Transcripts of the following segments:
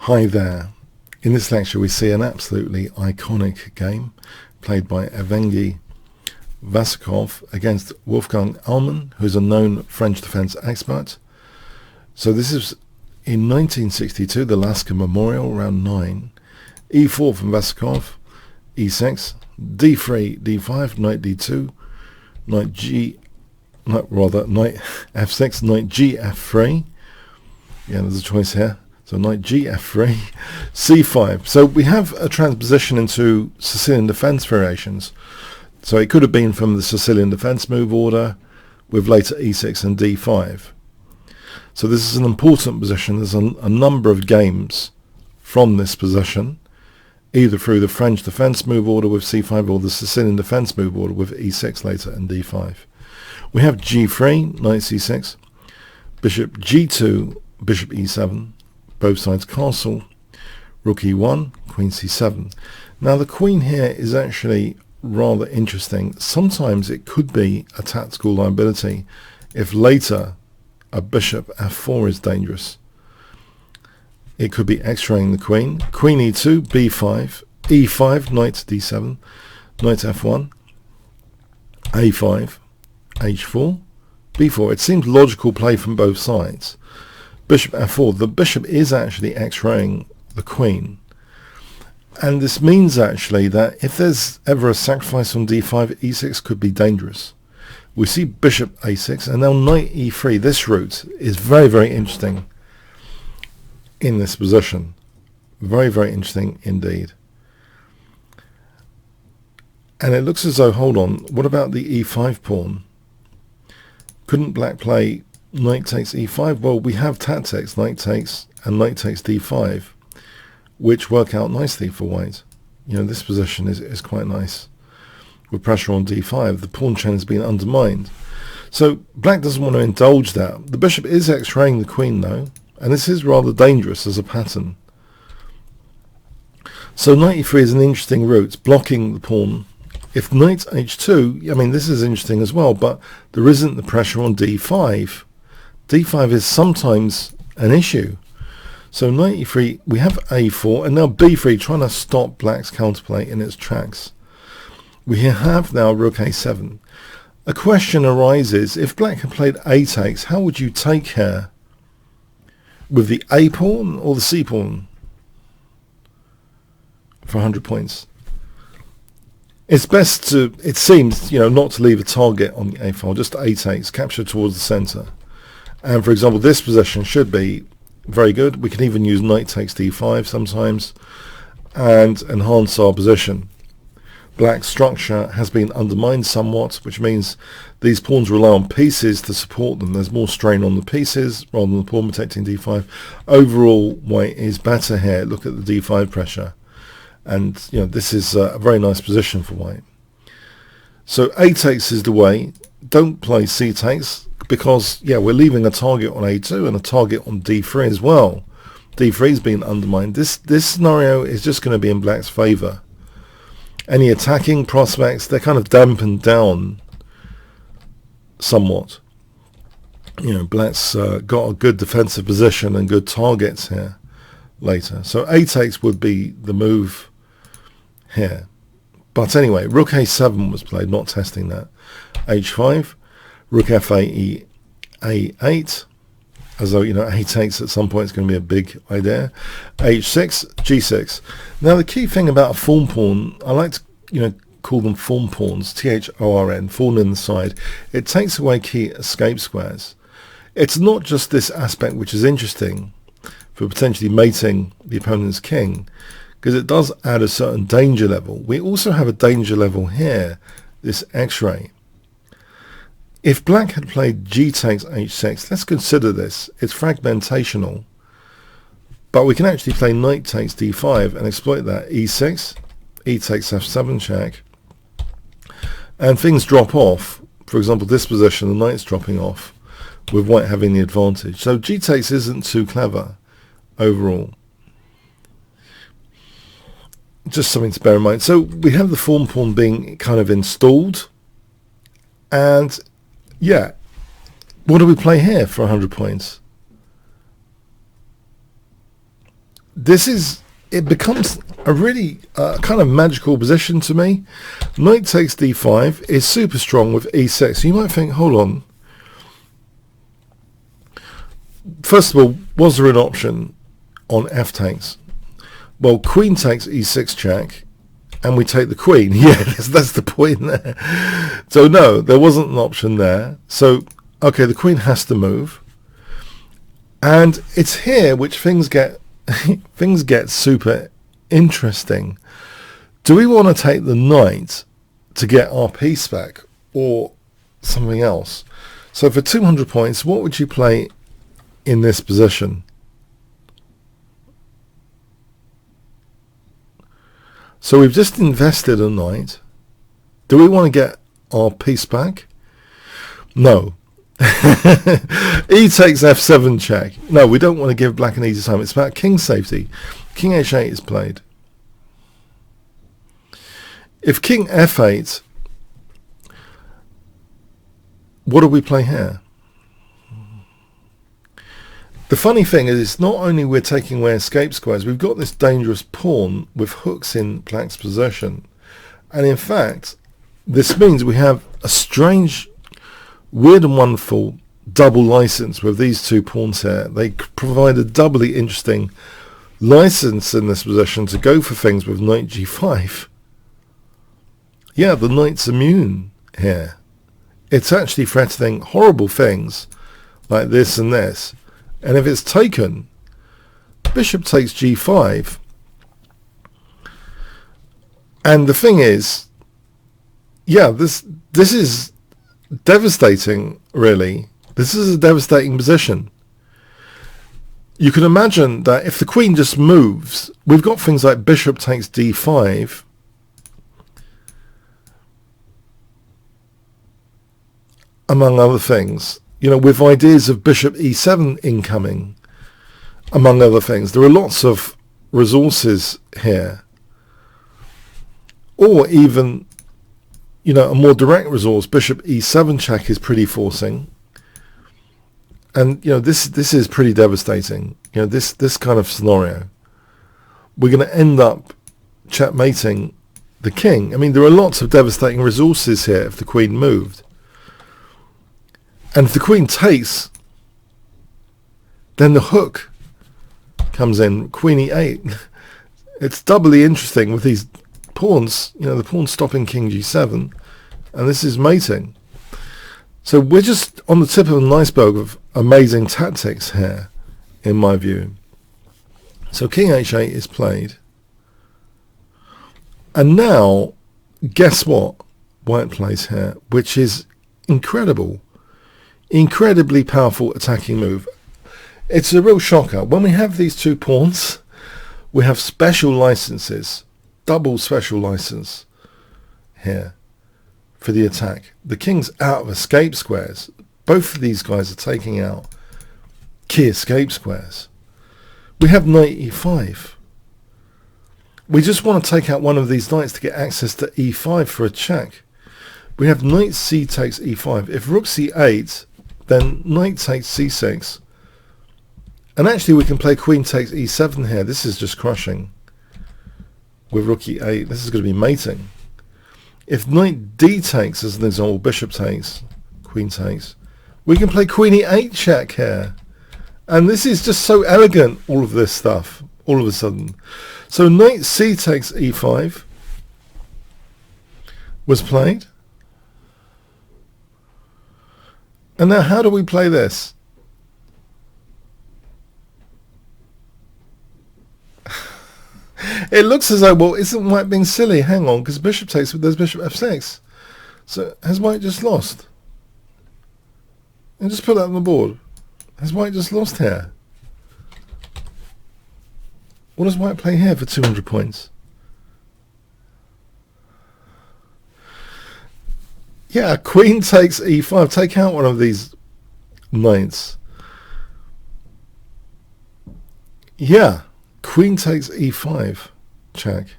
Hi there. In this lecture we see an absolutely iconic game played by Evgeny Vasiukov against Wolfgang Uhlmann, who's a known French defense expert. So this is in 1962, the Lasker Memorial, round 9. e4 from Vasiukov, e6, d3, d5, knight d2, knight f6, knight g f3. Yeah, there's a choice here. So knight g f3, c5. So we have a transposition into Sicilian defense variations. So it could have been from the Sicilian defense move order with later e6 and d5. So this is an important position. There's a number of games from this position, either through the French defense move order with c5 or the Sicilian defense move order with e6 later and d5. We have g3, knight c6, bishop g2, bishop e7, both sides castle, rook e1, queen c7. Now the queen here is actually rather interesting. Sometimes it could be a tactical liability if later a bishop f4 is dangerous. It could be x-raying the queen. Queen e2, b5, e5, knight d7, knight f1, a5, h4, b4. It seems logical play from both sides. Bishop f4, the bishop is actually x-raying the queen. And this means actually that if there's ever a sacrifice on d5, e6 could be dangerous. We see bishop a6 and now knight e3. This route is very, very interesting in this position. Very, very interesting indeed. And it looks as though, hold on, what about the e5 pawn? Couldn't black play knight takes e5? Well, we have tactics, knight takes and knight takes d5, which work out nicely for white. You know, this position is quite nice. With pressure on d5, the pawn chain has been undermined. So black doesn't want to indulge that. The bishop is x-raying the queen though, and this is rather dangerous as a pattern. So knight e3 is an interesting route, blocking the pawn. If knight h2, I mean, this is interesting as well, but there isn't the pressure on d5. d5 is sometimes an issue. So knight e3, we have a4, and now b3, trying to stop black's counterplay in its tracks. We have now rook a7. A question arises, if black had played a takes, how would you take here? With the a pawn or the c pawn? For 100 points. It's best to, it seems, you know, not to leave a target on the a file, just a takes, capture towards the center. And for example, this position should be very good. We can even use knight takes d5 sometimes and enhance our position. Black's structure has been undermined somewhat, which means these pawns rely on pieces to support them. There's more strain on the pieces rather than the pawn protecting d5. Overall, white is better here. Look at the d5 pressure. And you know, this is a very nice position for white. So a takes is the way. Don't play c takes because, yeah, we're leaving a target on a2 and a target on d3 as well. d3 is being undermined. This scenario is just going to be in black's favour. Any attacking prospects, they're kind of dampened down somewhat. You know, black's got a good defensive position and good targets here later. So a takes would be the move here. But anyway, rook a7 was played, not testing that. h5, rook f8, a8, as though, you know, a takes at some point is going to be a big idea. h6, g6. Now the key thing about a fawn pawn, I like to, you know, call them fawn pawns, T-H-O-R-N, fawn in the side. It takes away key escape squares. It's not just this aspect which is interesting for potentially mating the opponent's king, because it does add a certain danger level. We also have a danger level here, this x-ray. If black had played g takes h6, let's consider this. It's fragmentational. But we can actually play knight takes d5 and exploit that. e6, e takes f7 check. And things drop off. For example, this position, the knight's dropping off, with white having the advantage. So g takes isn't too clever overall. Just something to bear in mind. So we have the fawn pawn being kind of installed. And yeah, what do we play here for 100 points? it becomes a really kind of magical position to me. Knight takes d5 is super strong with e6. So you might think, hold on. First of all, was there an option on f takes? Well, queen takes e6 check, and we take the queen. Yeah, that's the point there. So no, there wasn't an option there. So, okay, the queen has to move. And it's here which things get super interesting. Do we want to take the knight to get our piece back or something else? So for 200 points, what would you play in this position? So we've just invested a knight. Do we want to get our piece back? No. E takes f7 check. No, we don't want to give black an easy time. It's about king safety. King h8 is played. If king f8, what do we play here? The funny thing is, it's not only we're taking away escape squares, we've got this dangerous pawn with hooks in black's possession. And in fact, this means we have a strange, weird and wonderful double license with these two pawns here. They provide a doubly interesting license in this position to go for things with knight g5. Yeah, the knight's immune here. It's actually threatening horrible things like this and this. And if it's taken, bishop takes g5. And the thing is, yeah, this is devastating, really. This is a devastating position. You can imagine that if the queen just moves, we've got things like bishop takes d5. Among other things. You know, with ideas of bishop e7 incoming, among other things. There are lots of resources here. Or even, you know, a more direct resource, bishop e7 check is pretty forcing. And, you know, this is pretty devastating. You know, this kind of scenario. We're going to end up checkmating the king. I mean, there are lots of devastating resources here if the queen moved. And if the queen takes, then the hook comes in, queen e8. It's doubly interesting with these pawns, you know, the pawn stopping king g7, and this is mating. So we're just on the tip of an iceberg of amazing tactics here, in my view. So king h8 is played. And now, guess what white plays here, which is incredible. Incredibly powerful attacking move. It's a real shocker. When we have these two pawns, we have special licenses, double special license here for the attack. The king's out of escape squares. Both of these guys are taking out key escape squares. We have knight e5. We just want to take out one of these knights to get access to e5 for a check. We have knight c takes e5. If rook c8, then knight takes c6. And actually we can play queen takes e7 here. This is just crushing. With rook e8, this is going to be mating. If knight d takes, as an example, bishop takes, queen takes, we can play queen e8 check here. And this is just so elegant, all of this stuff, all of a sudden. So knight c takes e5 was played. And now how do we play this? It looks as though, well, isn't white being silly? Hang on, because bishop takes, there's bishop f6. So has white just lost? And just put that on the board. Has white just lost here? What does white play here for 200 points? Yeah, queen takes e5. Take out one of these knights. Yeah, queen takes e5. Check.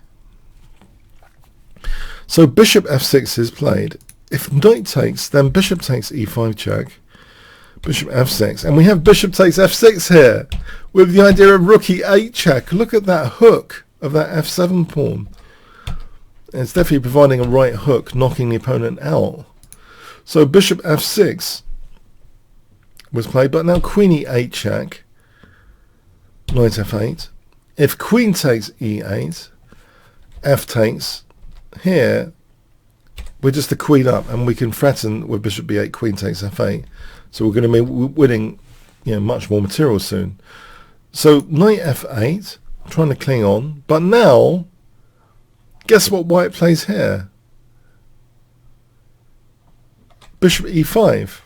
So bishop f6 is played. If knight takes, then bishop takes e5 check. Bishop f6, and we have bishop takes f6 here, with the idea of rook e8 check. Look at that hook of that f7 pawn. And it's definitely providing a right hook, knocking the opponent out. So bishop f6 was played, but now queen e8 check, knight f8. If queen takes e8, f takes, here we're just a queen up, and we can threaten with bishop b8, queen takes f8. So we're going to be winning, much more material soon. So knight f8, trying to cling on, but now, guess what white plays here? Bishop e5.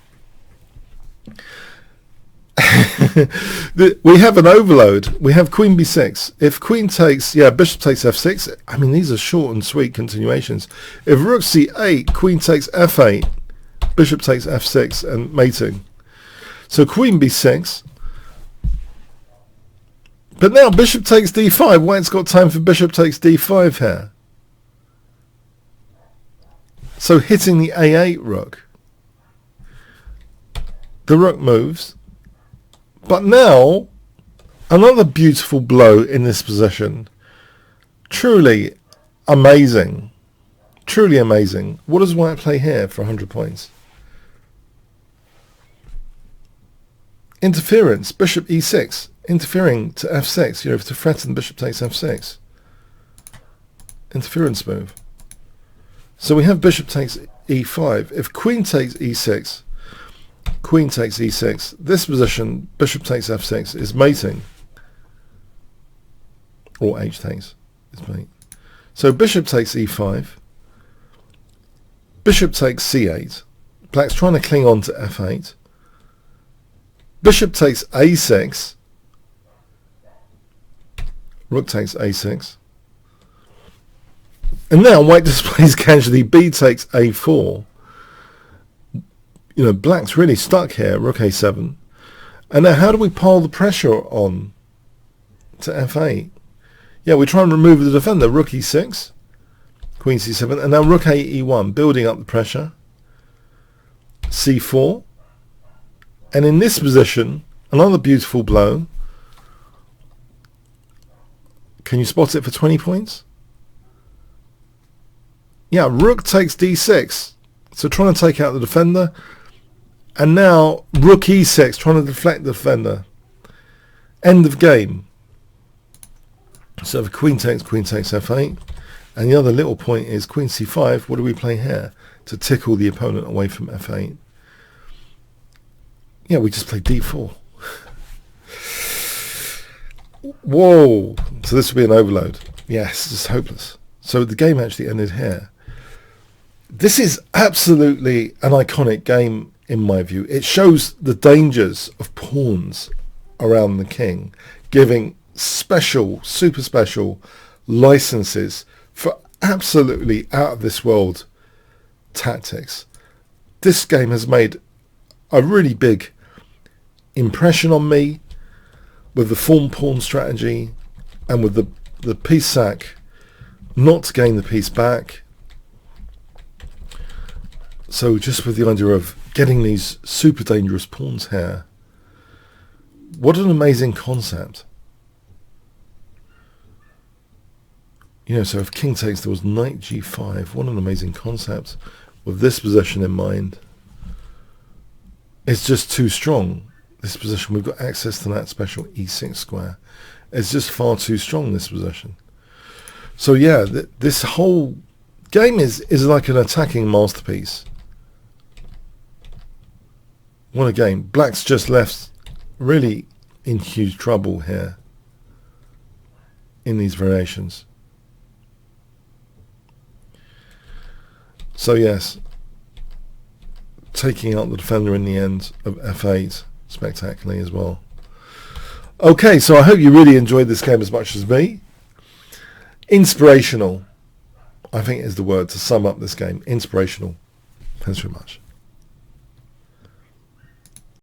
We have an overload. We have queen b6. If queen takes, bishop takes f6. I mean, these are short and sweet continuations. If rook c8, queen takes f8, bishop takes f6, and mating. So queen b6. But now bishop takes d5. White's got time for bishop takes d5 here. So hitting the a8 rook. The rook moves. But now, another beautiful blow in this position. Truly amazing. Truly amazing. What does white play here for 100 points? Interference. Bishop e6. Interfering to f6. To threaten bishop takes f6. Interference move. So we have bishop takes e5. If queen takes e6, queen takes e6. This position, bishop takes f6, is mating. Or h takes is mate. So bishop takes e5. Bishop takes c8. Black's trying to cling on to f8. Bishop takes a6. Rook takes a6. And now white displays casually b takes a4. Black's really stuck here, rook a7. And now how do we pile the pressure on to f8? We try and remove the defender, rook e6, queen c7, and now rook a e1, building up the pressure. c4. And in this position, another beautiful blow. Can you spot it for 20 points? Rook takes d6. So trying to take out the defender. And now rook e6, trying to deflect the defender. End of game. So if queen takes f8. And the other little point is queen c5. What do we play here to tickle the opponent away from f8? We just play d4. Whoa. So this will be an overload. Yes, it's hopeless. So the game actually ended here. This is absolutely an iconic game in my view. It shows the dangers of pawns around the king, giving special, super special licenses for absolutely out of this world tactics. This game has made a really big impression on me with the form pawn strategy and with the piece sack, not to gain the piece back. So just with the idea of getting these super dangerous pawns here. What an amazing concept. So if king takes, there was knight g5. What an amazing concept with this position in mind. It's just too strong. This position, we've got access to that special e6 square. It's just far too strong, this position. So this whole game is like an attacking masterpiece. What a game. Black's just left really in huge trouble here in these variations. So yes, taking out the defender in the end of f8 spectacularly as well. Okay, so I hope you really enjoyed this game as much as me. Inspirational, I think, is the word to sum up this game. Inspirational. Thanks very much.